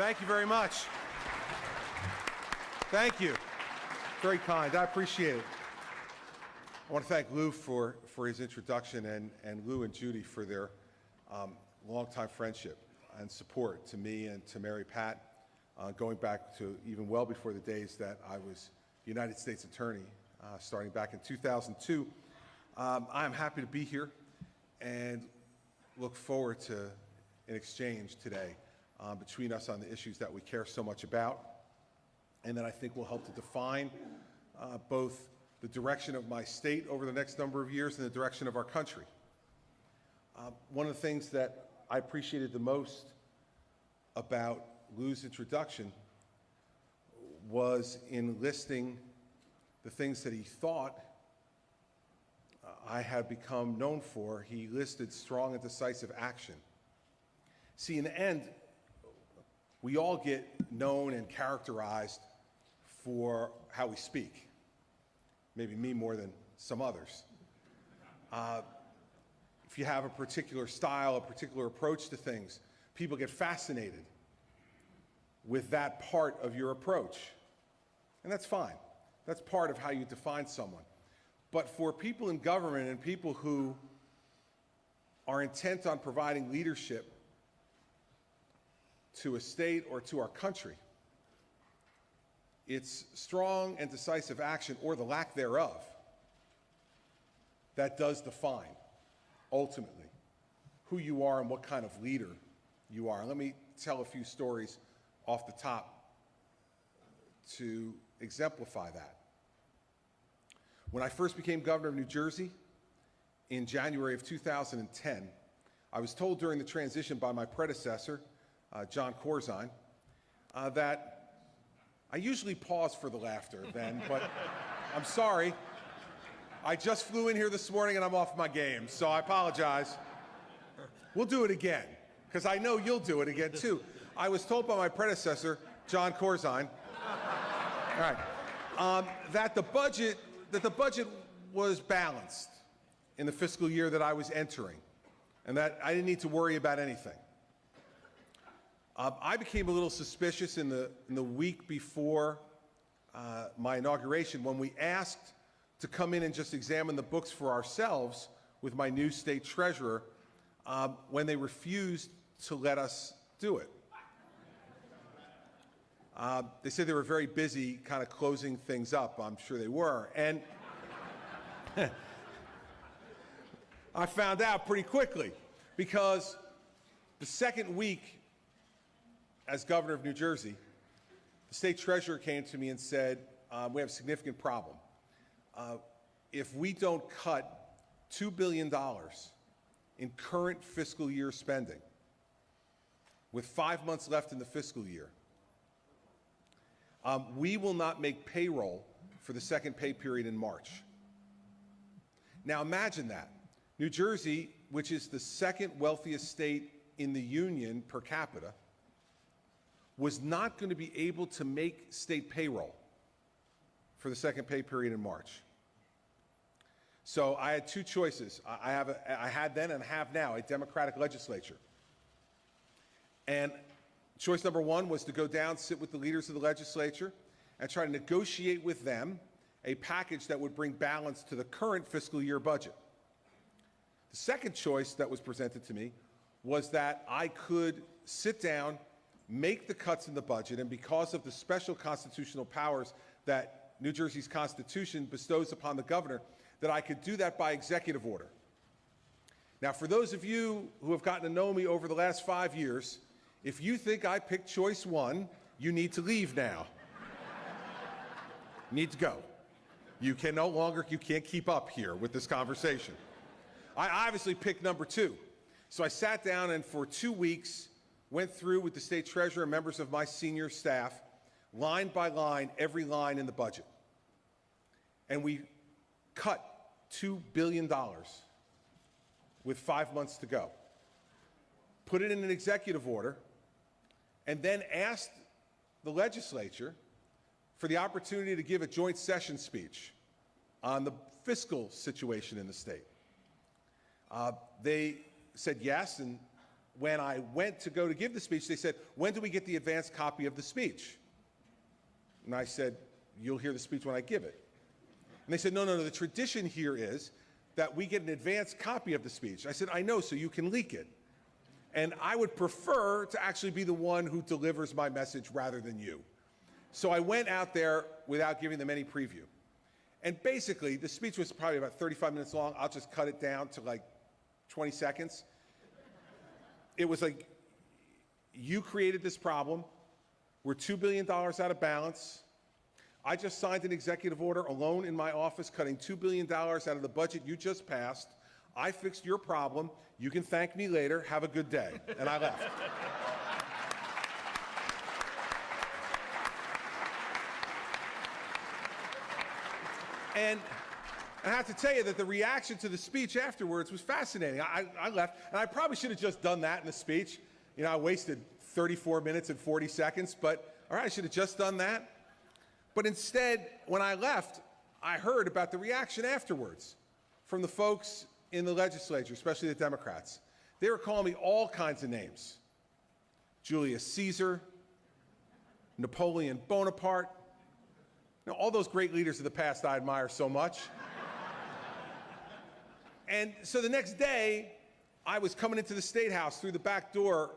Thank you very much. Thank you. Very kind. I appreciate it. I want to thank Lou for his introduction and Lou and Judy for their longtime friendship and support to me and to Mary Pat, going back to even well before the days that I was United States Attorney, starting back in 2002. I'm happy to be here and look forward to an exchange today between us on the issues that we care so much about, and that I think will help to define both the direction of my state over the next number of years and the direction of our country. One of the things that I appreciated the most about Lou's introduction was in listing the things that he thought I had become known for. He listed strong and decisive action. See, in the end, we all get known and characterized for how we speak. Maybe me more than some others. If you have a particular style, a particular approach to things, people get fascinated with that part of your approach. And that's fine. That's part of how you define someone. But for people in government and people who are intent on providing leadership to a state or to our country, it's strong and decisive action, or the lack thereof, that does define, ultimately, who you are and what kind of leader you are. Let me tell a few stories off the top to exemplify that. When I first became governor of New Jersey in January of 2010, I was told during the transition by my predecessor, John Corzine, that I usually pause for the laughter then, but I'm sorry. I just flew in here this morning and I'm off my game, so I apologize. We'll do it again, because I know you'll do it again too. I was told by my predecessor, John Corzine, all right, that the budget was balanced in the fiscal year that I was entering, and that I didn't need to worry about anything. I became a little suspicious in the week before my inauguration when we asked to come in and just examine the books for ourselves with my new state treasurer, when they refused to let us do it. They said they were very busy kind of closing things up. I'm sure they were. And I found out pretty quickly, because the second week as governor of New Jersey, the state treasurer came to me and said, we have a significant problem. If we don't cut $2 billion in current fiscal year spending, with 5 months left in the fiscal year, we will not make payroll for the second pay period in March. Now imagine that. New Jersey, which is the second wealthiest state in the union per capita, was not going to be able to make state payroll for the second pay period in March. So I had two choices. I had then and have now a Democratic legislature. And choice number one was to go down, sit with the leaders of the legislature, and try to negotiate with them a package that would bring balance to the current fiscal year budget. The second choice that was presented to me was that I could sit down, make the cuts in the budget, and because of the special constitutional powers that New Jersey's Constitution bestows upon the governor, that I could do that by executive order. Now, for those of you who have gotten to know me over the last 5 years, if you think I picked choice one, you need to leave now. You need to go. You can no longer, you can't keep up here with this conversation. I obviously picked number two. So I sat down and for 2 weeks went through with the state treasurer and members of my senior staff, line by line, every line in the budget. And we cut $2 billion with 5 months to go. Put it in an executive order, and then asked the legislature for the opportunity to give a joint session speech on the fiscal situation in the state. They said yes, and when I went to go to give the speech, they said, when do we get the advanced copy of the speech? And I said, you'll hear the speech when I give it. And they said, no, the tradition here is that we get an advanced copy of the speech. I said, I know, so you can leak it. And I would prefer to actually be the one who delivers my message rather than you. So I went out there without giving them any preview. And basically, the speech was probably about 35 minutes long. I'll just cut it down to like 20 seconds. It was like, you created this problem. We're $2 billion out of balance. I just signed an executive order alone in my office, cutting $2 billion out of the budget you just passed. I fixed your problem. You can thank me later. Have a good day. And I left. And I have to tell you that the reaction to the speech afterwards was fascinating. I left, and I probably should have just done that in the speech. You know, I wasted 34 minutes and 40 seconds, but all right, I should have just done that. But instead, when I left, I heard about the reaction afterwards from the folks in the legislature, especially the Democrats. They were calling me all kinds of names. Julius Caesar, Napoleon Bonaparte. You know, all those great leaders of the past I admire so much. And so the next day, I was coming into the State House through the back door,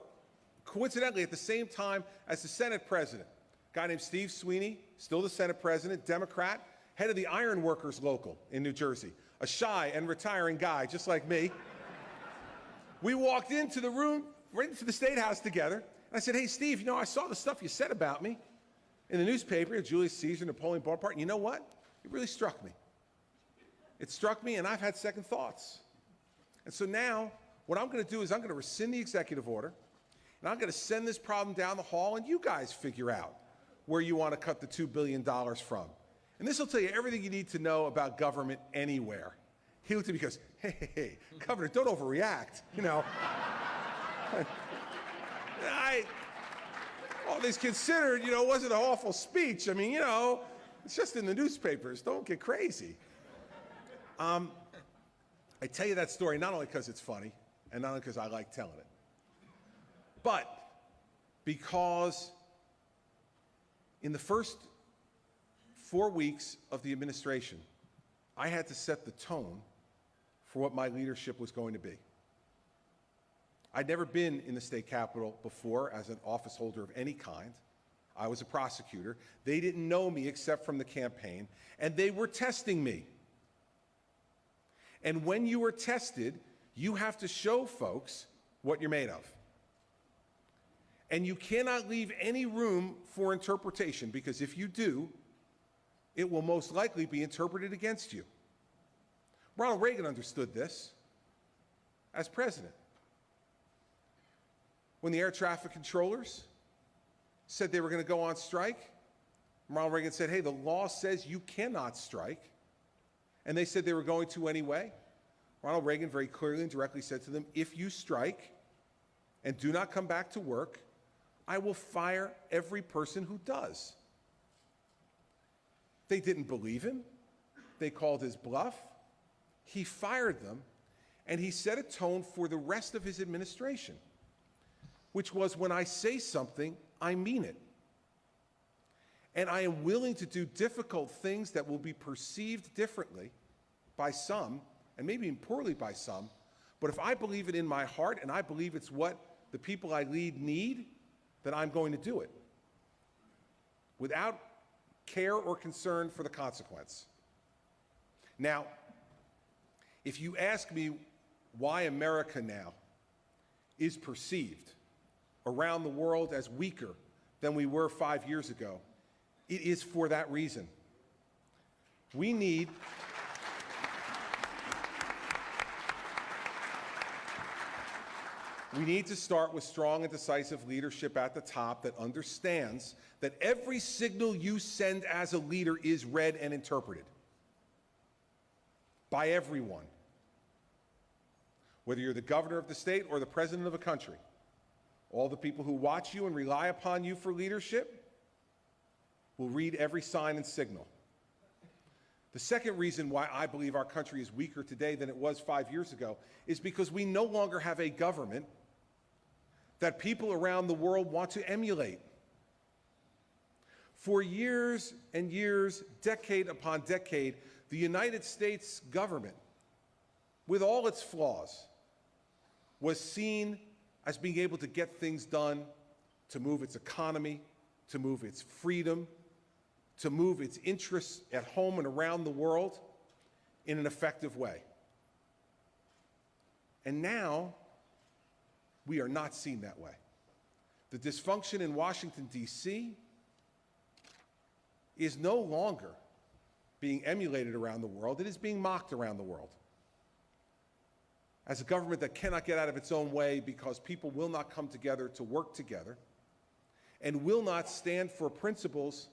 coincidentally at the same time as the Senate president, a guy named Steve Sweeney, still the Senate president, Democrat, head of the Iron Workers Local in New Jersey, a shy and retiring guy just like me. We walked into the room, right into the State House together, and I said, hey, Steve, you know, I saw the stuff you said about me in the newspaper, Julius Caesar, Napoleon Bonaparte, and you know what? It really struck me. It struck me, and I've had second thoughts. And so now, what I'm going to do is I'm going to rescind the executive order, and I'm going to send this problem down the hall, and you guys figure out where you want to cut the $2 billion from. And this will tell you everything you need to know about government anywhere. He looked at me and goes, hey, Governor, don't overreact, you know. All things considered, you know, it wasn't an awful speech. I mean, you know, it's just in the newspapers. Don't get crazy. I tell you that story not only because it's funny and not only because I like telling it, but because in the first 4 weeks of the administration, I had to set the tone for what my leadership was going to be. I'd never been in the state capitol before as an office holder of any kind. I was a prosecutor. They didn't know me except from the campaign, and they were testing me. And when you are tested, you have to show folks what you're made of. And you cannot leave any room for interpretation, because if you do, it will most likely be interpreted against you. Ronald Reagan understood this as president. When the air traffic controllers said they were going to go on strike, Ronald Reagan said, hey, the law says you cannot strike. And they said they were going to anyway. Ronald Reagan very clearly and directly said to them, if you strike and do not come back to work, I will fire every person who does. They didn't believe him. They called his bluff. He fired them, and he set a tone for the rest of his administration, which was, when I say something, I mean it. And I am willing to do difficult things that will be perceived differently by some, and maybe even poorly by some, but if I believe it in my heart and I believe it's what the people I lead need, then I'm going to do it without care or concern for the consequence. Now, if you ask me why America now is perceived around the world as weaker than we were 5 years ago, it is for that reason. We need to start with strong and decisive leadership at the top that understands that every signal you send as a leader is read and interpreted by everyone. Whether you're the governor of the state or the president of a country, all the people who watch you and rely upon you for leadership will read every sign and signal. The second reason why I believe our country is weaker today than it was 5 years ago is because we no longer have a government that people around the world want to emulate. For years and years, decade upon decade, the United States government, with all its flaws, was seen as being able to get things done, to move its economy, to move its freedom, to move its interests at home and around the world in an effective way. And now, we are not seen that way. The dysfunction in Washington, D.C. is no longer being emulated around the world. It is being mocked around the world. As a government that cannot get out of its own way because people will not come together to work together and will not stand for principles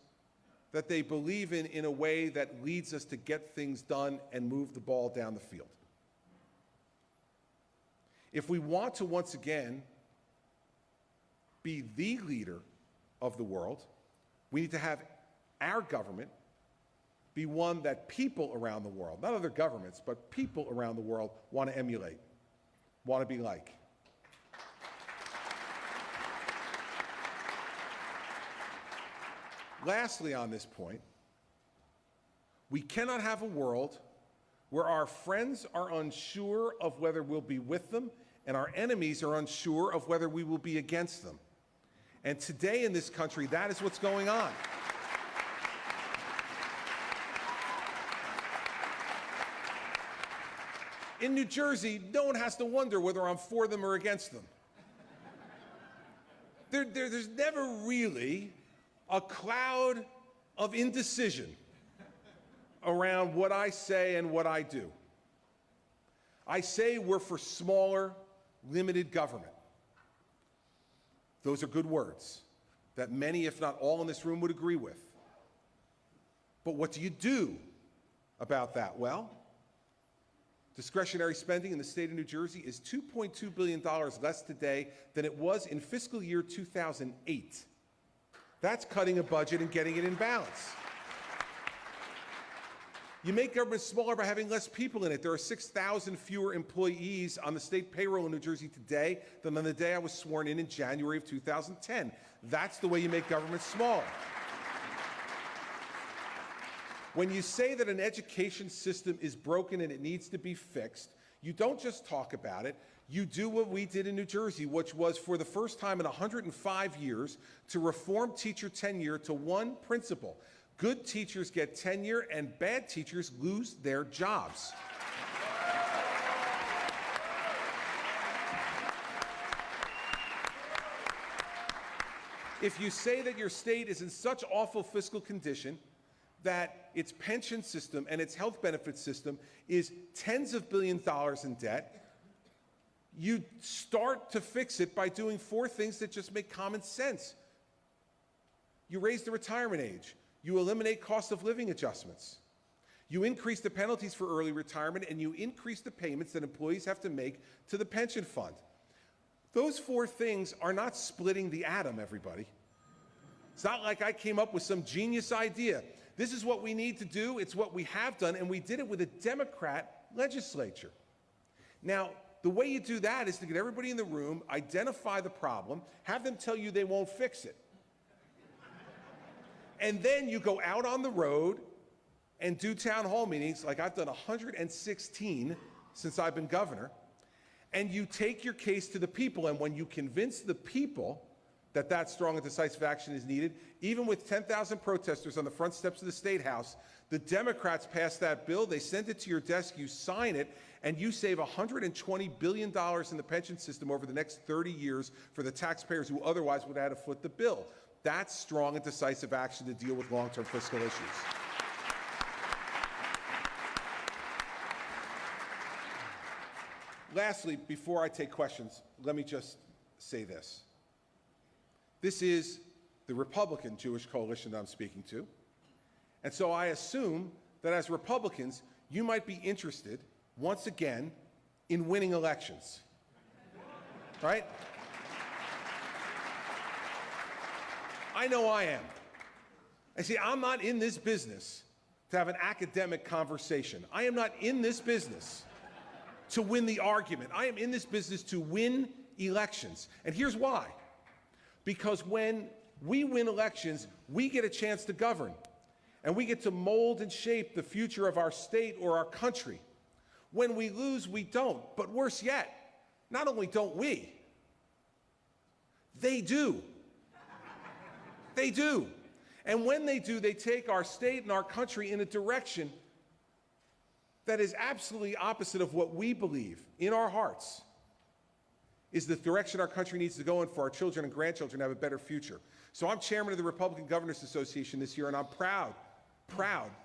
that they believe in a way that leads us to get things done and move the ball down the field. If we want to once again be the leader of the world, we need to have our government be one that people around the world, not other governments, but people around the world want to emulate, want to be like. Lastly, on this point, we cannot have a world where our friends are unsure of whether we'll be with them and our enemies are unsure of whether we will be against them. And today in this country, that is what's going on. In New Jersey, no one has to wonder whether I'm for them or against them. There's never really a cloud of indecision around what I say and what I do. I say we're for smaller, limited government. Those are good words that many, if not all in this room, would agree with. But what do you do about that? Well, discretionary spending in the state of New Jersey is $2.2 billion less today than it was in fiscal year 2008. That's cutting a budget and getting it in balance. You make government smaller by having less people in it. There are 6,000 fewer employees on the state payroll in New Jersey today than on the day I was sworn in January of 2010. That's the way you make government smaller. When you say that an education system is broken and it needs to be fixed, you don't just talk about it, you do what we did in New Jersey, which was for the first time in 105 years to reform teacher tenure to one principle. Good teachers get tenure and bad teachers lose their jobs. If you say that your state is in such awful fiscal condition that its pension system and its health benefit system is tens of billions of dollars in debt, you start to fix it by doing four things that just make common sense. You raise the retirement age. You eliminate cost of living adjustments. You increase the penalties for early retirement, and you increase the payments that employees have to make to the pension fund. Those four things are not splitting the atom, everybody. It's not like I came up with some genius idea. This is what we need to do. It's what we have done, and we did it with a Democrat legislature. Now, the way you do that is to get everybody in the room, identify the problem, have them tell you they won't fix it. And then you go out on the road and do town hall meetings, like I've done 116 since I've been governor, and you take your case to the people. And when you convince the people that that strong and decisive action is needed, even with 10,000 protesters on the front steps of the State House, the Democrats pass that bill, they send it to your desk, you sign it, and you save $120 billion in the pension system over the next 30 years for the taxpayers who otherwise would have had to foot the bill. That's strong and decisive action to deal with long-term fiscal issues. Lastly, before I take questions, let me just say this. This is the Republican Jewish coalition that I'm speaking to. And so I assume that as Republicans, you might be interested, once again, in winning elections. Right? I know I am. And see, I'm not in this business to have an academic conversation. I am not in this business to win the argument. I am in this business to win elections. And here's why. Because when we win elections, we get a chance to govern. And we get to mold and shape the future of our state or our country. When we lose, we don't. But worse yet, not only don't we, they do. They do. And when they do, they take our state and our country in a direction that is absolutely opposite of what we believe in our hearts is the direction our country needs to go in for our children and grandchildren to have a better future. So I'm chairman of the Republican Governors Association this year, and I'm proud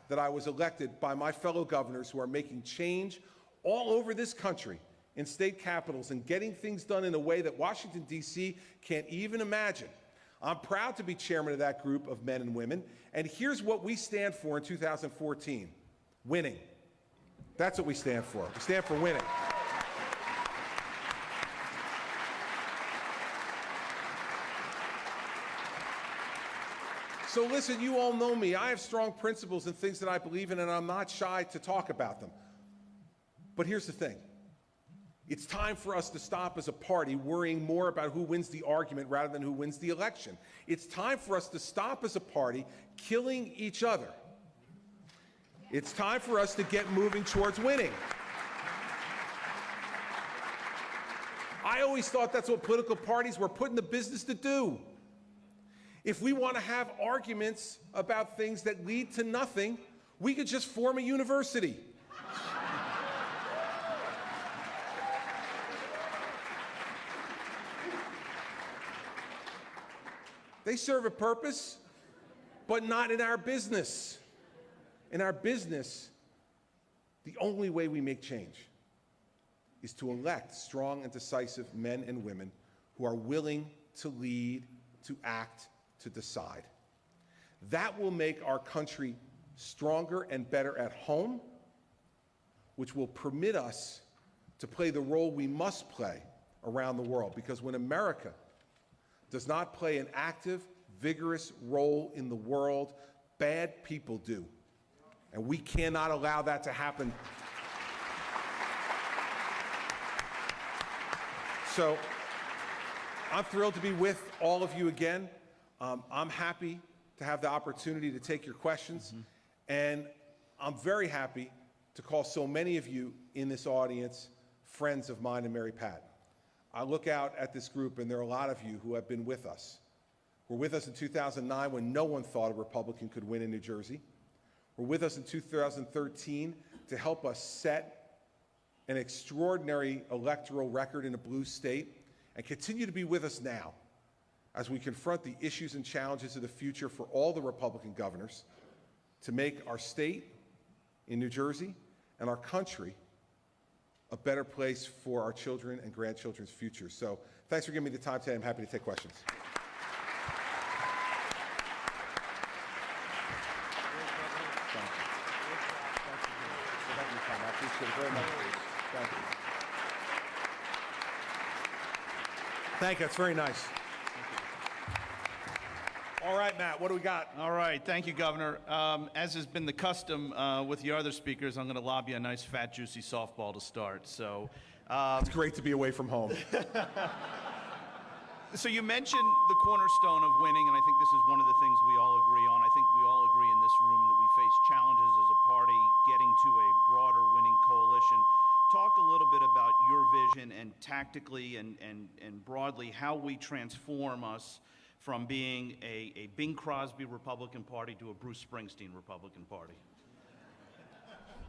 that I was elected by my fellow governors who are making change all over this country in state capitals and getting things done in a way that Washington, D.C. can't even imagine. I'm proud to be chairman of that group of men and women, and here's what we stand for in 2014: winning. That's what we stand for. We stand for winning. So listen, you all know me. I have strong principles and things that I believe in, and I'm not shy to talk about them. But here's the thing. It's time for us to stop as a party worrying more about who wins the argument rather than who wins the election. It's time for us to stop as a party killing each other. It's time for us to get moving towards winning. I always thought that's what political parties were put in the business to do. If we want to have arguments about things that lead to nothing, we could just form a university. They serve a purpose, but not in our business. In our business, the only way we make change is to elect strong and decisive men and women who are willing to lead, to act, to decide. That will make our country stronger and better at home, which will permit us to play the role we must play around the world. Because when America does not play an active, vigorous role in the world, bad people do. And we cannot allow that to happen. So I'm thrilled to be with all of you again. I'm happy to have the opportunity to take your questions. And I'm very happy to call so many of you in this audience friends of mine and Mary Pat. I look out at this group, and there are a lot of you who have been with us. Were with us in 2009 when no one thought a Republican could win in New Jersey. Were with us in 2013 to help us set an extraordinary electoral record in a blue state, and continue to be with us now as we confront the issues and challenges of the future for all the Republican governors to make our state in New Jersey and our country a better place for our children and grandchildren's future. So thanks for giving me the time today. I'm happy to take questions. I appreciate it very much. Thank you. Thank you. That's very nice. All right, Matt, what do we got? All right, thank you, Governor. As has been the custom with your other speakers, I'm going to lob you a nice, fat, juicy softball to start. So, it's great to be away from home. So you mentioned the cornerstone of winning, and I think this is one of the things we all agree on. I think we all agree in this room that we face challenges as a party getting to a broader winning coalition. Talk a little bit about your vision and tactically and broadly how we transform us from being a Bing Crosby Republican Party to a Bruce Springsteen Republican Party.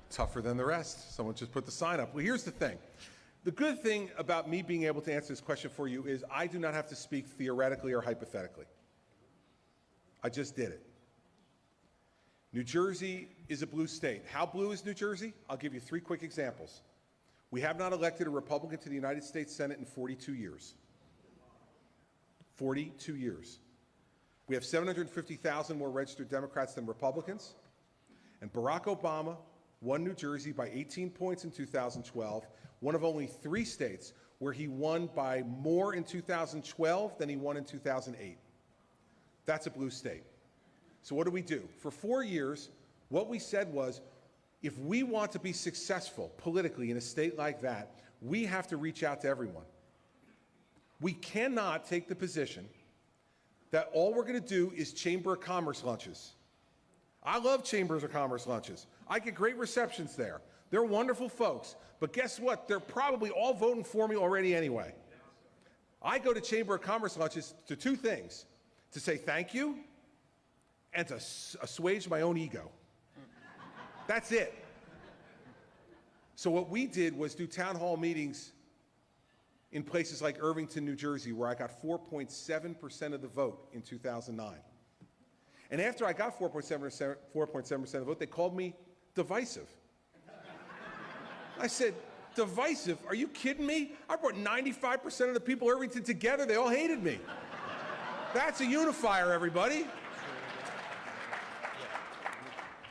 Tougher than the rest. Someone just put the sign up. Well, here's the thing. The good thing about me being able to answer this question for you is I do not have to speak theoretically or hypothetically. I just did it. New Jersey is a blue state. How blue is New Jersey? I'll give you 3 quick examples. We have not elected a Republican to the United States Senate in 42 years. 42 years. We have 750,000 more registered Democrats than Republicans. And Barack Obama won New Jersey by 18 points in 2012, one of only 3 states where he won by more in 2012 than he won in 2008. That's a blue state. So what do? For 4 years, what we said was, if we want to be successful politically in a state like that, we have to reach out to everyone. We cannot take the position that all we're going to do is Chamber of Commerce lunches. I love Chambers of Commerce lunches. I get great receptions there. They're wonderful folks. But guess what? They're probably all voting for me already anyway. I go to Chamber of Commerce lunches to two things: to say thank you and to assuage my own ego. That's it. So what we did was do town hall meetings in places like Irvington, New Jersey, where I got 4.7% of the vote in 2009. And after I got 4.7% of the vote, they called me divisive. I said, divisive? Are you kidding me? I brought 95% of the people of Irvington together. They all hated me. That's a unifier, everybody.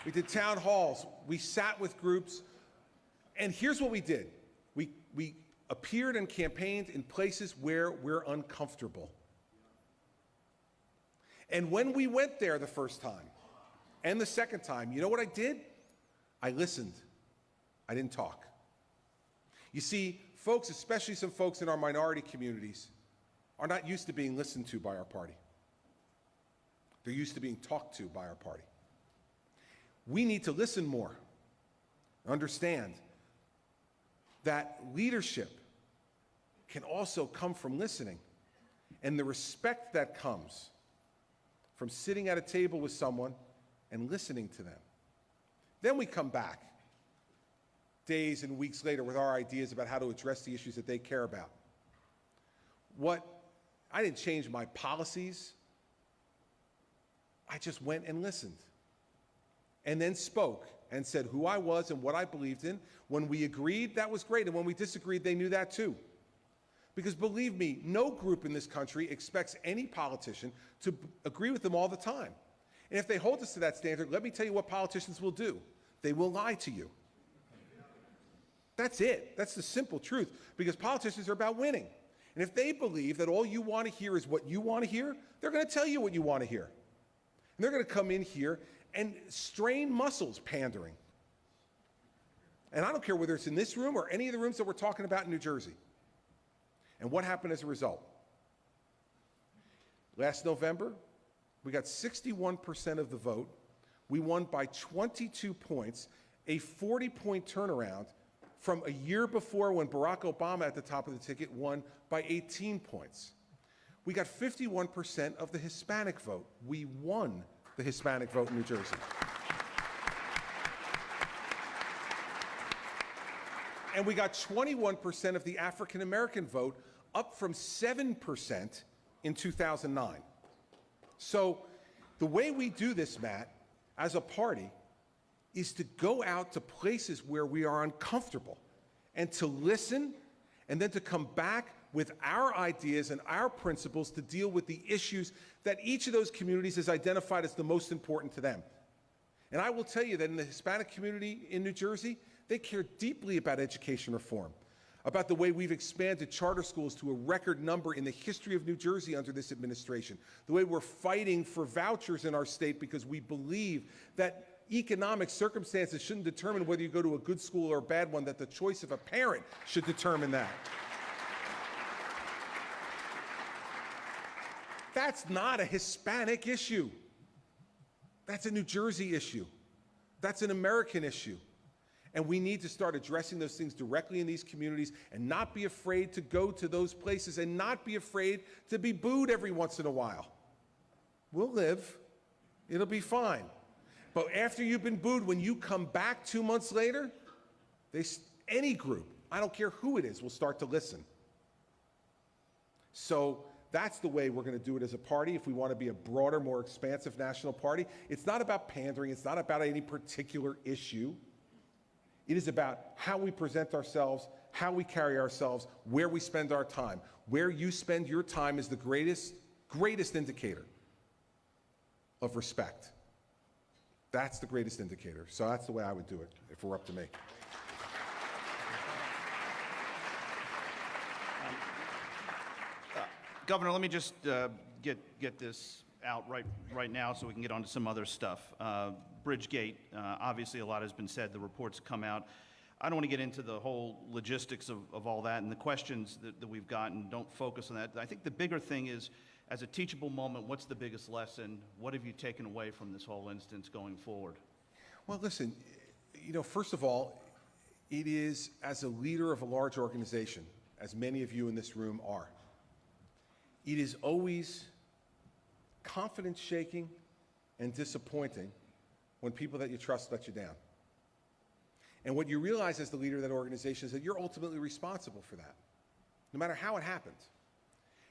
We did town halls. We sat with groups. And here's what we did. We appeared and campaigned in places where we're uncomfortable. And when we went there the first time and the second time, you know what I did? I listened. I didn't talk. You see, folks, especially some folks in our minority communities, are not used to being listened to by our party. They're used to being talked to by our party. We need to listen more, understand that leadership can also come from listening, and the respect that comes from sitting at a table with someone and listening to them. Then we come back days and weeks later with our ideas about how to address the issues that they care about. I didn't change my policies. I just went and listened and then spoke and said who I was and what I believed in. When we agreed, that was great. And when we disagreed, they knew that too. Because believe me, no group in this country expects any politician to agree with them all the time. And if they hold us to that standard, let me tell you what politicians will do. They will lie to you. That's it. That's the simple truth. Because politicians are about winning. And if they believe that all you want to hear is what you want to hear, they're going to tell you what you want to hear. And they're going to come in here and strain muscles pandering. And I don't care whether it's in this room or any of the rooms that we're talking about in New Jersey. And what happened as a result? Last November, we got 61% of the vote. We won by 22 points, a 40-point turnaround from a year before when Barack Obama at the top of the ticket won by 18 points. We got 51% of the Hispanic vote. We won the Hispanic vote in New Jersey. And we got 21% of the African American vote, up from 7% in 2009. So the way we do this, Matt, as a party, is to go out to places where we are uncomfortable and to listen, and then to come back with our ideas and our principles to deal with the issues that each of those communities has identified as the most important to them. And I will tell you that in the Hispanic community in New Jersey, they care deeply about education reform, about the way we've expanded charter schools to a record number in the history of New Jersey under this administration, the way we're fighting for vouchers in our state because we believe that economic circumstances shouldn't determine whether you go to a good school or a bad one, that the choice of a parent should determine that. That's not a Hispanic issue. That's a New Jersey issue. That's an American issue. And we need to start addressing those things directly in these communities and not be afraid to go to those places and not be afraid to be booed every once in a while. We'll live. It'll be fine. But after you've been booed, when you come back 2 months later, any group, I don't care who it is, will start to listen. So that's the way we're going to do it as a party if we want to be a broader, more expansive national party. It's not about pandering. It's not about any particular issue. It is about how we present ourselves, how we carry ourselves, where we spend our time. Where you spend your time is the greatest indicator of respect. That's the greatest indicator. So that's the way I would do it if it were up to me. Governor, let me just get this out right now so we can get on to some other stuff. Bridgegate, obviously a lot has been said, the reports come out. I don't want to get into the whole logistics of all that, and the questions that we've gotten don't focus on that. I think the bigger thing is, as a teachable moment, what's the biggest lesson? What have you taken away from this whole instance going forward? Well, listen, first of all, it is as a leader of a large organization, as many of you in this room are, it is always confidence shaking and disappointing when people that you trust let you down. And what you realize as the leader of that organization is that you're ultimately responsible for that, no matter how it happened.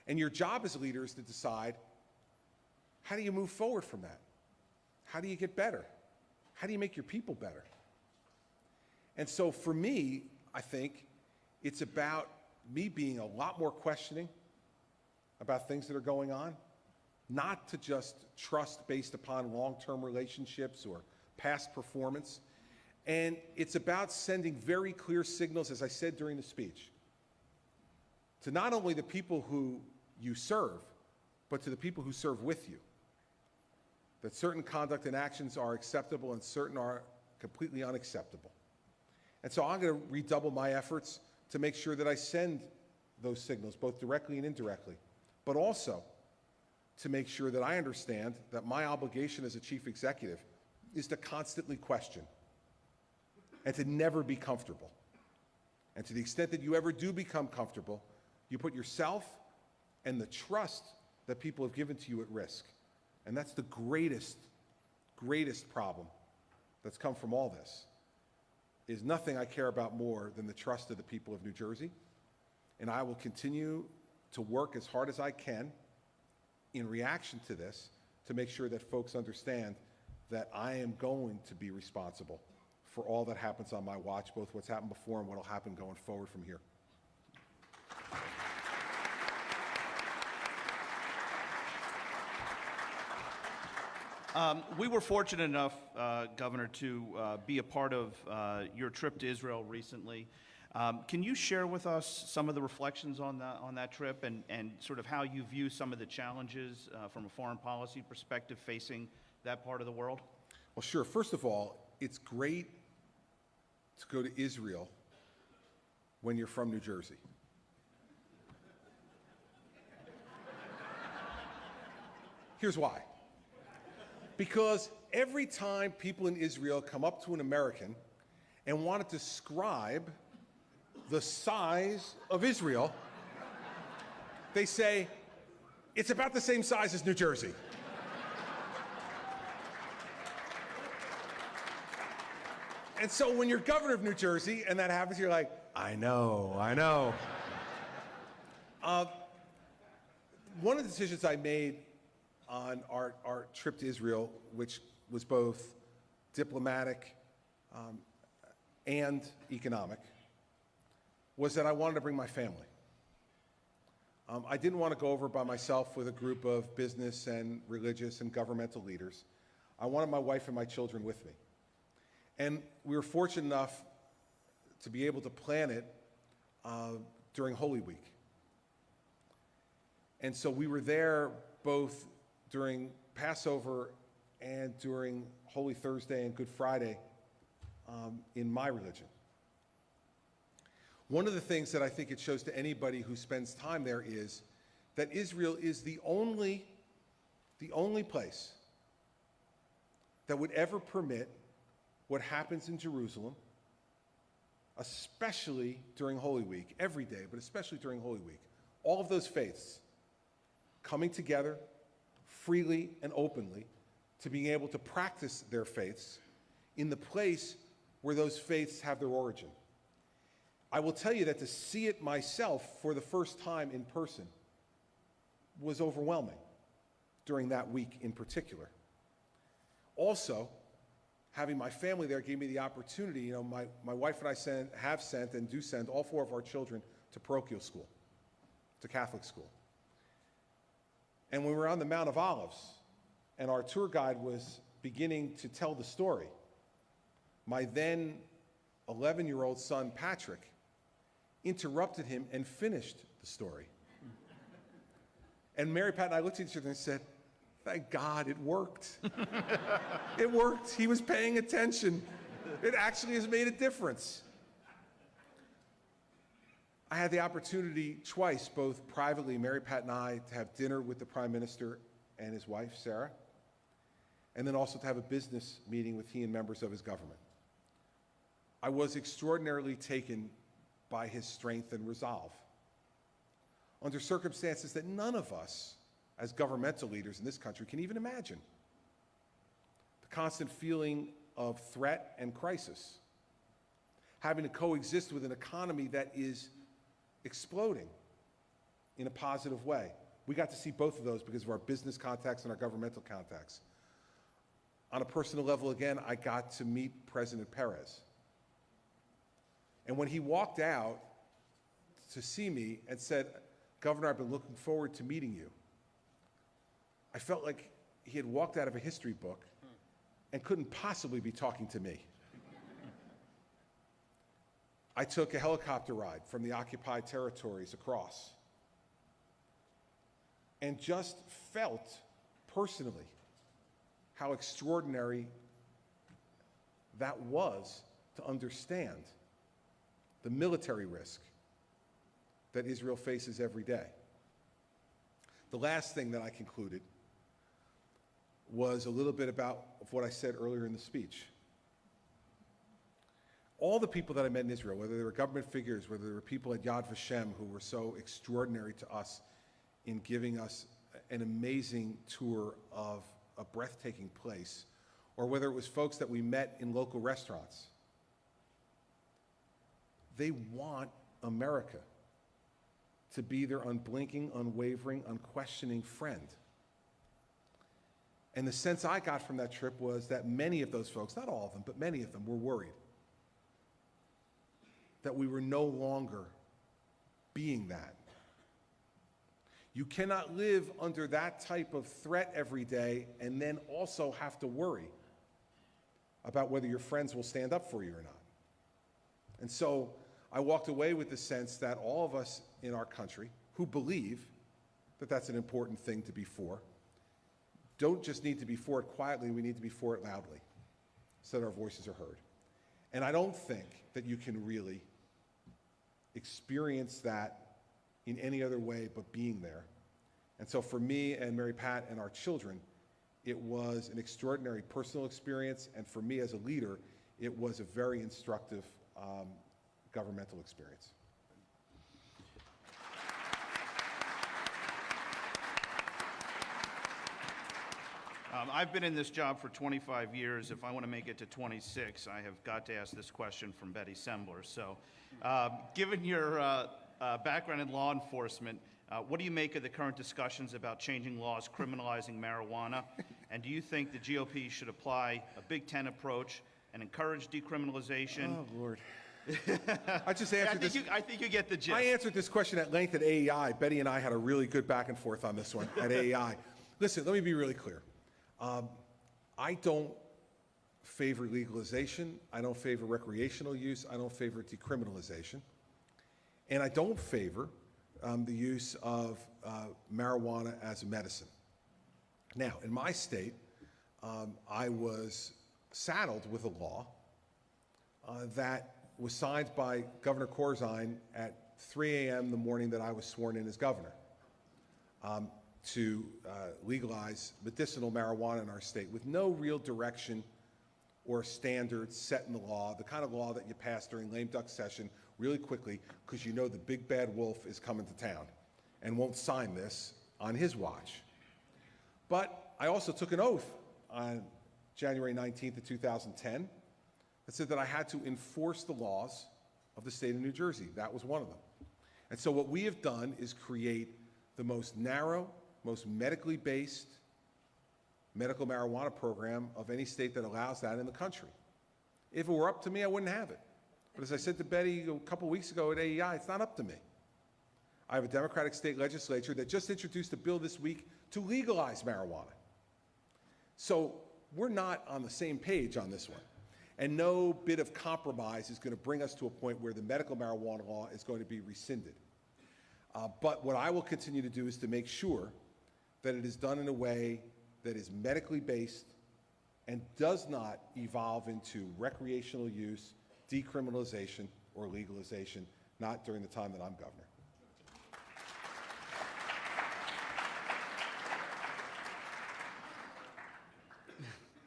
And your job as a leader is to decide, how do you move forward from that? How do you get better? How do you make your people better? And so for me, I think it's about me being a lot more questioning about things that are going on, not to just trust based upon long-term relationships or past performance. And it's about sending very clear signals, as I said during the speech, to not only the people who you serve, but to the people who serve with you, that certain conduct and actions are acceptable and certain are completely unacceptable. And so I'm going to redouble my efforts to make sure that I send those signals, both directly and indirectly, but also to make sure that I understand that my obligation as a chief executive is to constantly question and to never be comfortable. And to the extent that you ever do become comfortable, you put yourself and the trust that people have given to you at risk. And that's the greatest problem that's come from all this. Is nothing I care about more than the trust of the people of New Jersey. And I will continue to work as hard as I can in reaction to this to make sure that folks understand that I am going to be responsible for all that happens on my watch, both what's happened before and what will happen going forward from here. We were fortunate enough, Governor, to be a part of your trip to Israel recently. Can you share with us some of the reflections on that trip and sort of how you view some of the challenges from a foreign policy perspective facing that part of the world? Well, sure. First of all, it's great to go to Israel when you're from New Jersey. Here's why. Because every time people in Israel come up to an American and want to describe the size of Israel, they say, it's about the same size as New Jersey. And so when you're governor of New Jersey and that happens, you're like, I know. One of the decisions I made on our trip to Israel, which was both diplomatic and economic, was that I wanted to bring my family. I didn't want to go over by myself with a group of business and religious and governmental leaders. I wanted my wife and my children with me. And we were fortunate enough to be able to plan it during Holy Week. And so we were there both during Passover and during Holy Thursday and Good Friday in my religion. One of the things that I think it shows to anybody who spends time there is that Israel is the only place that would ever permit what happens in Jerusalem, especially during Holy Week, every day, but especially during Holy Week. All of those faiths coming together freely and openly to being able to practice their faiths in the place where those faiths have their origin. I will tell you that to see it myself for the first time in person was overwhelming during that week in particular. Also, having my family there gave me the opportunity, my wife and I have sent and do send all 4 of our children to parochial school, to Catholic school. And when we were on the Mount of Olives and our tour guide was beginning to tell the story, my then 11-year-old son, Patrick, interrupted him and finished the story. And Mary Pat and I looked at each other and said, thank God it worked. It worked. He was paying attention. It actually has made a difference. I had the opportunity twice, both privately, Mary Pat and I, to have dinner with the Prime Minister and his wife, Sarah, and then also to have a business meeting with he and members of his government. I was extraordinarily taken by his strength and resolve under circumstances that none of us as governmental leaders in this country can even imagine. The constant feeling of threat and crisis, having to coexist with an economy that is exploding in a positive way. We got to see both of those because of our business contacts and our governmental contacts. On a personal level, again, I got to meet President Perez. And when he walked out to see me and said, "Governor, I've been looking forward to meeting you," I felt like he had walked out of a history book and couldn't possibly be talking to me. I took a helicopter ride from the occupied territories across and just felt personally how extraordinary that was to understand the military risk that Israel faces every day. The last thing that I concluded was a little bit about what I said earlier in the speech. All the people that I met in Israel, whether they were government figures, whether they were people at Yad Vashem who were so extraordinary to us in giving us an amazing tour of a breathtaking place, or whether it was folks that we met in local restaurants, they want America to be their unblinking, unwavering, unquestioning friend. And the sense I got from that trip was that many of those folks, not all of them, but many of them were worried that we were no longer being that. You cannot live under that type of threat every day and then also have to worry about whether your friends will stand up for you or not. And so I walked away with the sense that all of us in our country who believe that that's an important thing to be for, don't just need to be for it quietly, we need to be for it loudly so that our voices are heard. And I don't think that you can really experience that in any other way but being there. And so for me and Mary Pat and our children, it was an extraordinary personal experience, and for me as a leader, it was a very instructive governmental experience. I've been in this job for 25 years. If I want to make it to 26, I have got to ask this question from Betty Sembler. So, given your background in law enforcement, what do you make of the current discussions about changing laws criminalizing marijuana? And do you think the GOP should apply a Big Ten approach and encourage decriminalization? Oh, Lord. I just answered this. I think you get the gist. I answered this question at length at AEI. Betty and I had a really good back and forth on this one at AEI. Listen, let me be really clear. I don't favor legalization. I don't favor recreational use. I don't favor decriminalization. And I don't favor the use of marijuana as a medicine. Now, in my state, I was saddled with a law that was signed by Governor Corzine at 3 a.m. the morning that I was sworn in as governor to legalize medicinal marijuana in our state with no real direction or standards set in the law, the kind of law that you pass during lame duck session really quickly because you know the big bad wolf is coming to town and won't sign this on his watch. But I also took an oath on January 19th of 2010 that said that I had to enforce the laws of the state of New Jersey. That was one of them. And so what we have done is create the most narrow, most medically based medical marijuana program of any state that allows that in the country. If it were up to me, I wouldn't have it. But as I said to Betty a couple weeks ago at AEI, it's not up to me. I have a Democratic state legislature that just introduced a bill this week to legalize marijuana. So we're not on the same page on this one. And no bit of compromise is going to bring us to a point where the medical marijuana law is going to be rescinded. But what I will continue to do is to make sure that it is done in a way that is medically based and does not evolve into recreational use, decriminalization, or legalization. not during the time that I'm governor.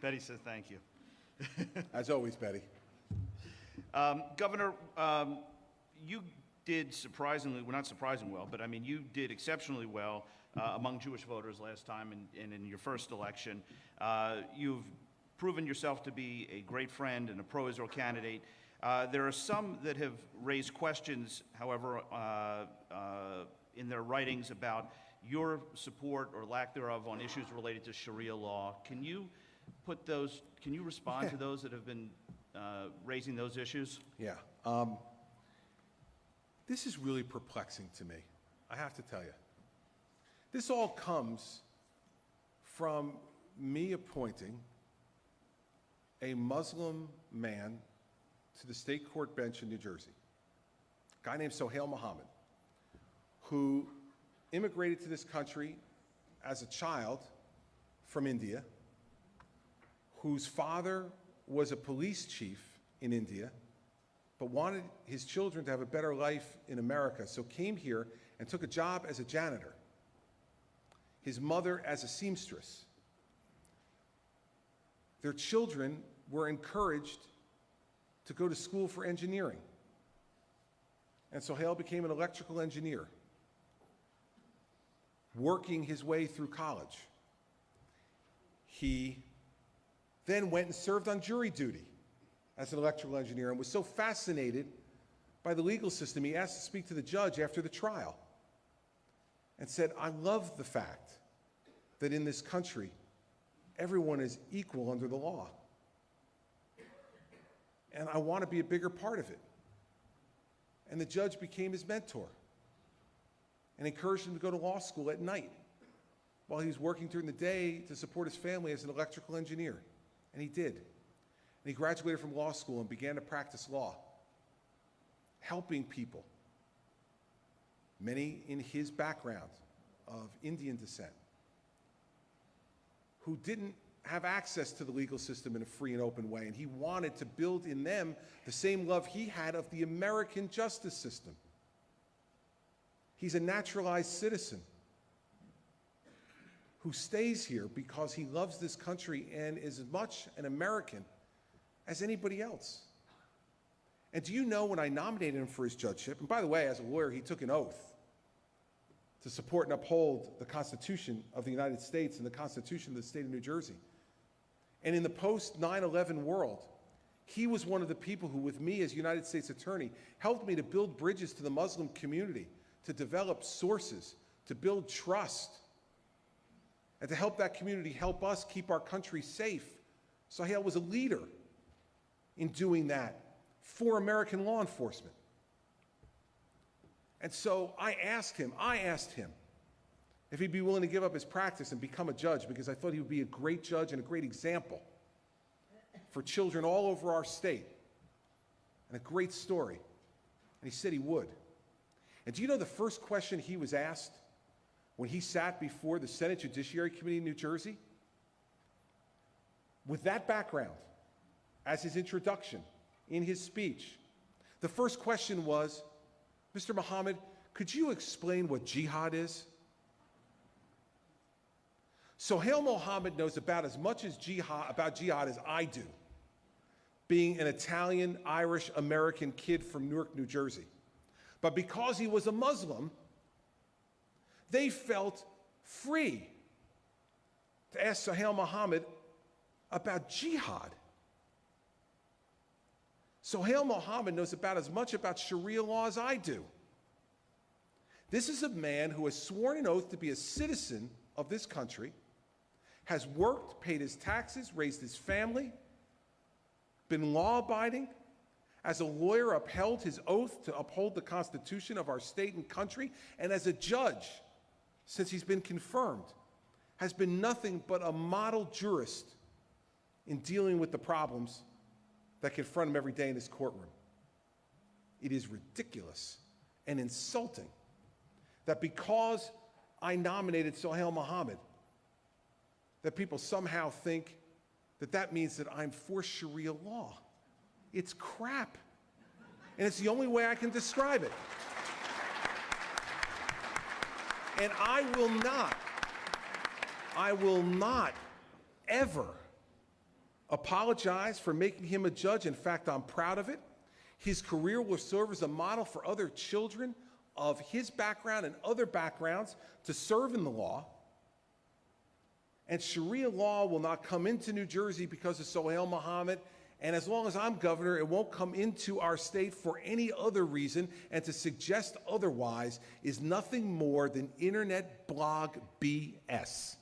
Betty says thank you. As always, Betty. Governor, you did surprisingly, well, not surprisingly well, but I mean, you did exceptionally well among Jewish voters last time and in your first election. You've proven yourself to be a great friend and a pro-Israel candidate. There are some that have raised questions, however, in their writings about your support or lack thereof on issues related to Sharia law. Can you respond to those that have been raising those issues? Yeah. This is really perplexing to me, I have to tell you. This all comes from me appointing a Muslim man to the state court bench in New Jersey, a guy named Sohail Mohammed, who immigrated to this country as a child from India, whose father was a police chief in India, but wanted his children to have a better life in America, so came here and took a job as a janitor, his mother as a seamstress. Their children were encouraged to go to school for engineering, and Sohail became an electrical engineer, working his way through college. He then went and served on jury duty as an electrical engineer and was so fascinated by the legal system, he asked to speak to the judge after the trial and said, I love the fact that in this country, everyone is equal under the law. And I want to be a bigger part of it. And the judge became his mentor and encouraged him to go to law school at night while he was working during the day to support his family as an electrical engineer. And he did. And he graduated from law school and began to practice law, helping people, many in his background of Indian descent, who didn't have access to the legal system in a free and open way. And he wanted to build in them the same love he had of the American justice system. He's a naturalized citizen who stays here because he loves this country and is as much an American as anybody else. And do you know, when I nominated him for his judgeship, and by the way, as a lawyer, he took an oath to support and uphold the Constitution of the United States and the Constitution of the state of New Jersey. And in the post-9/11 world, he was one of the people who, with me as United States Attorney, helped me to build bridges to the Muslim community, to develop sources, to build trust, and to help that community help us keep our country safe. Sohail was a leader in doing that for American law enforcement. And so I asked him if he'd be willing to give up his practice and become a judge, because I thought he would be a great judge and a great example for children all over our state, and a great story. And he said he would. And do you know the first question he was asked when he sat before the Senate Judiciary Committee in New Jersey? With that background, as his introduction in his speech, the first question was, Mr. Mohammed, could you explain what jihad is? Sohail Mohammed knows about as much about jihad as I do, being an Italian, Irish, American kid from Newark, New Jersey. But because he was a Muslim, they felt free to ask Sohail Mohammed about jihad. Sohail Mohammed knows about as much about Sharia law as I do. This is a man who has sworn an oath to be a citizen of this country, has worked, paid his taxes, raised his family, been law-abiding, as a lawyer upheld his oath to uphold the Constitution of our state and country, and as a judge, since he's been confirmed, has been nothing but a model jurist in dealing with the problems that confront him every day in his courtroom. It is ridiculous and insulting that because I nominated Sohail Mohammed, that people somehow think that that means that I'm for Sharia law. It's crap. and it's the only way I can describe it. And I will not ever apologize for making him a judge. In fact, I'm proud of it. His career will serve as a model for other children of his background and other backgrounds to serve in the law. And Sharia law will not come into New Jersey because of Sohail Mohammed. And as long as I'm governor, it won't come into our state for any other reason. And to suggest otherwise is nothing more than internet blog BS.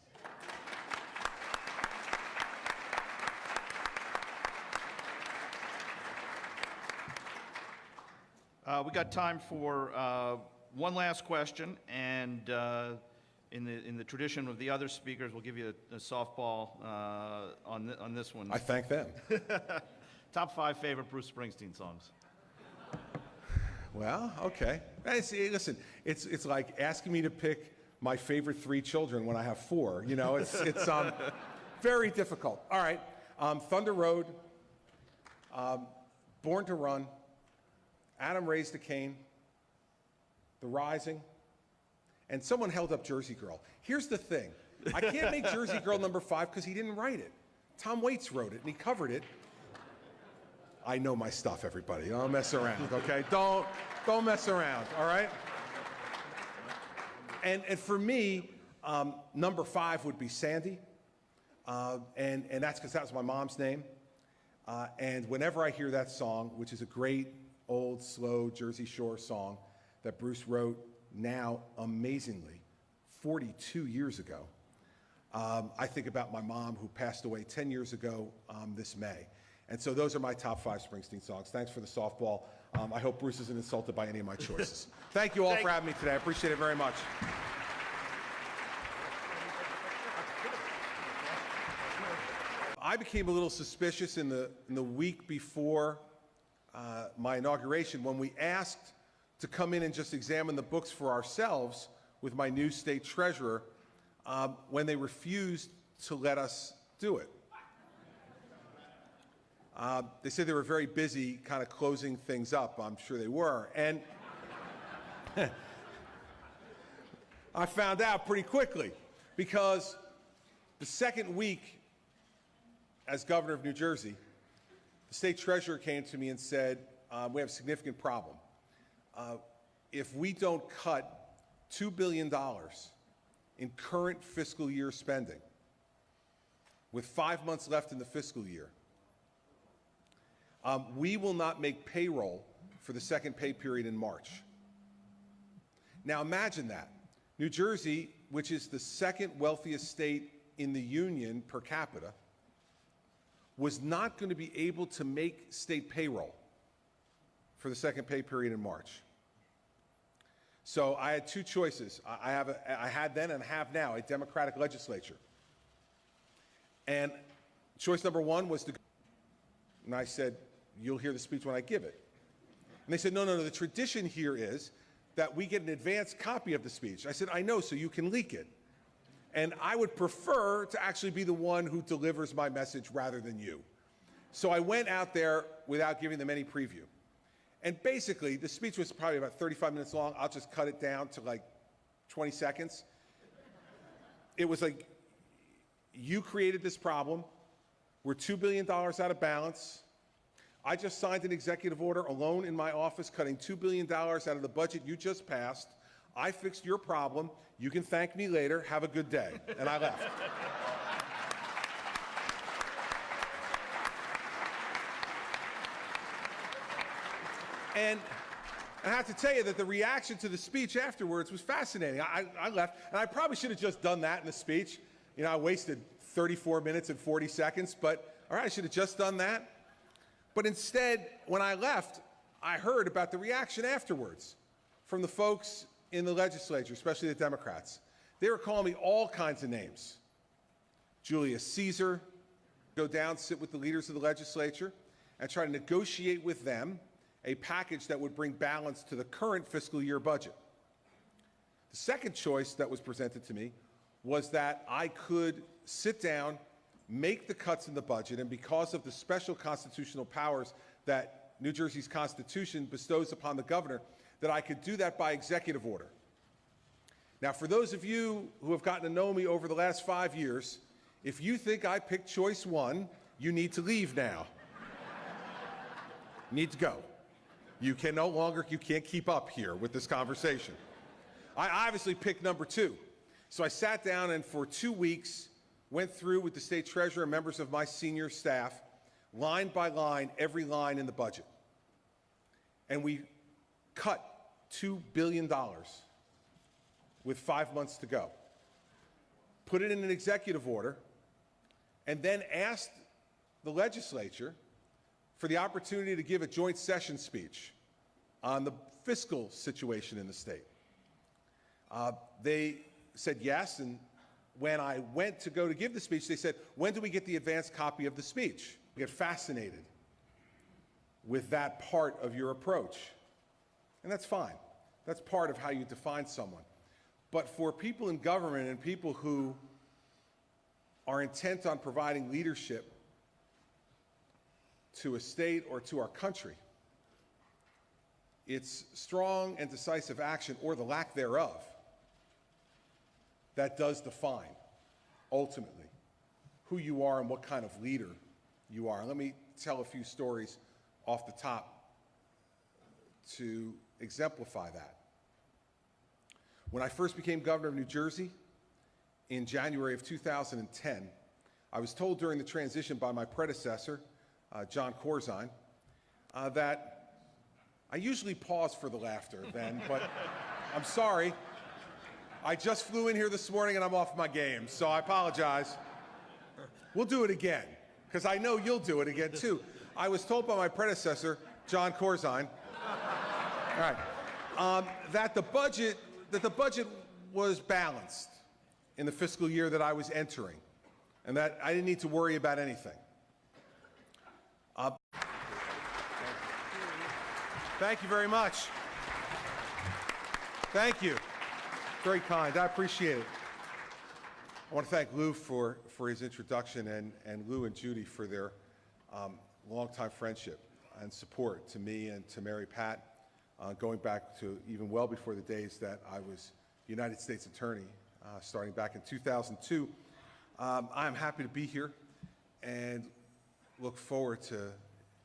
We got time for one last question, and in the tradition of the other speakers, we'll give you a softball on this one. I thank them. Top 5 favorite Bruce Springsteen songs. Well, okay. Listen, it's like asking me to pick my favorite 3 children when I have 4. You know, it's very difficult. All right, Thunder Road, Born to Run, Adam Raised a Cain, The Rising, and someone held up Jersey Girl. Here's the thing. I can't make Jersey Girl number 5 because he didn't write it. Tom Waits wrote it, and he covered it. I know my stuff, everybody. Don't mess around, okay? Don't mess around, all right? And for me, number 5 would be Sandy, and that's because that was my mom's name. And whenever I hear that song, which is a great old, slow Jersey Shore song that Bruce wrote now amazingly 42 years ago, I think about my mom who passed away 10 years ago this May. And so those are my top 5 Springsteen songs. Thanks for the softball. I hope Bruce isn't insulted by any of my choices. Thank you all for having me today. I appreciate it very much. I became a little suspicious in the week before my inauguration when we asked to come in and just examine the books for ourselves with my new state treasurer when they refused to let us do it. They said they were very busy kind of closing things up. I'm sure they were. And I found out pretty quickly because the second week as governor of New Jersey, the state treasurer came to me and said, we have a significant problem. If we don't cut $2 billion in current fiscal year spending, with 5 months left in the fiscal year, we will not make payroll for the second pay period in March. Now imagine that. New Jersey, which is the second wealthiest state in the union per capita, was not going to be able to make state payroll for the second pay period in March. So I had 2 choices. I had then and have now a Democratic legislature. And choice number 1 was to go. And I said, you'll hear the speech when I give it. And they said, no, the tradition here is that we get an advanced copy of the speech. I said, I know, so you can leak it. And I would prefer to actually be the one who delivers my message rather than you. So I went out there without giving them any preview. And basically, the speech was probably about 35 minutes long. I'll just cut it down to like 20 seconds. It was like, you created this problem. We're $2 billion out of balance. I just signed an executive order alone in my office, cutting $2 billion out of the budget you just passed. I fixed your problem. You can thank me later. Have a good day. And I left. And I have to tell you that the reaction to the speech afterwards was fascinating. I left, and I probably should have just done that in the speech. You know, I wasted 34 minutes and 40 seconds, but all right, I should have just done that. But instead, when I left, I heard about the reaction afterwards from the folks in the legislature, especially the Democrats. They were calling me all kinds of names. Julius Caesar, go down, sit with the leaders of the legislature, and try to negotiate with them a package that would bring balance to the current fiscal year budget. The second choice that was presented to me was that I could sit down, make the cuts in the budget, and because of the special constitutional powers that New Jersey's Constitution bestows upon the governor that I could do that by executive order. Now, for those of you who have gotten to know me over the last 5 years, if you think I picked choice one, you need to leave now. You need to go. You can't keep up here with this conversation. I obviously picked number two. So I sat down and for 2 weeks went through with the state treasurer and members of my senior staff, line by line, every line in the budget. And we cut $2 billion with 5 months to go. Put it in an executive order, and then asked the legislature for the opportunity to give a joint session speech on the fiscal situation in the state. They said yes, and when I went to go to give the speech, they said, when do we get the advanced copy of the speech? I get fascinated with that part of your approach. And that's fine. That's part of how you define someone. But for people in government and people who are intent on providing leadership to a state or to our country, it's strong and decisive action, or the lack thereof, that does define, ultimately, who you are and what kind of leader you are. Let me tell a few stories off the top to exemplify that. When I first became governor of New Jersey in January of 2010, I was told during the transition by my predecessor, John Corzine, that I usually pause for the laughter then, but I'm sorry. I just flew in here this morning and I'm off my game, so I apologize. We'll do it again, because I know you'll do it again too. I was told by my predecessor, John Corzine, all right, that the budget was balanced in the fiscal year that I was entering, and that I didn't need to worry about anything. Thank you very much. Thank you. Very kind. I appreciate it. I want to thank Lou for his introduction, and Lou and Judy for their longtime friendship and support to me and to Mary Pat, going back to even well before the days that I was United States Attorney, starting back in 2002. I am happy to be here and look forward to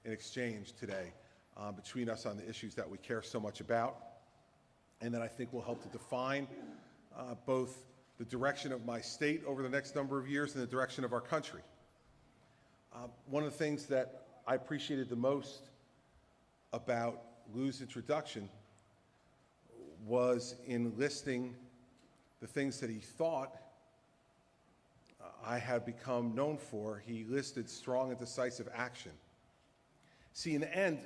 an exchange today between us on the issues that we care so much about, and that I think will help to define both the direction of my state over the next number of years and the direction of our country. One of the things that I appreciated the most about Lou's introduction was in listing the things that he thought I had become known for. He listed strong and decisive action. See, in the end,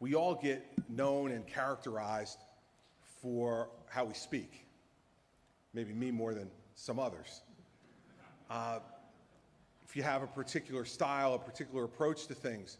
we all get known and characterized for how we speak. Maybe me more than some others. If you have a particular style, a particular approach to things,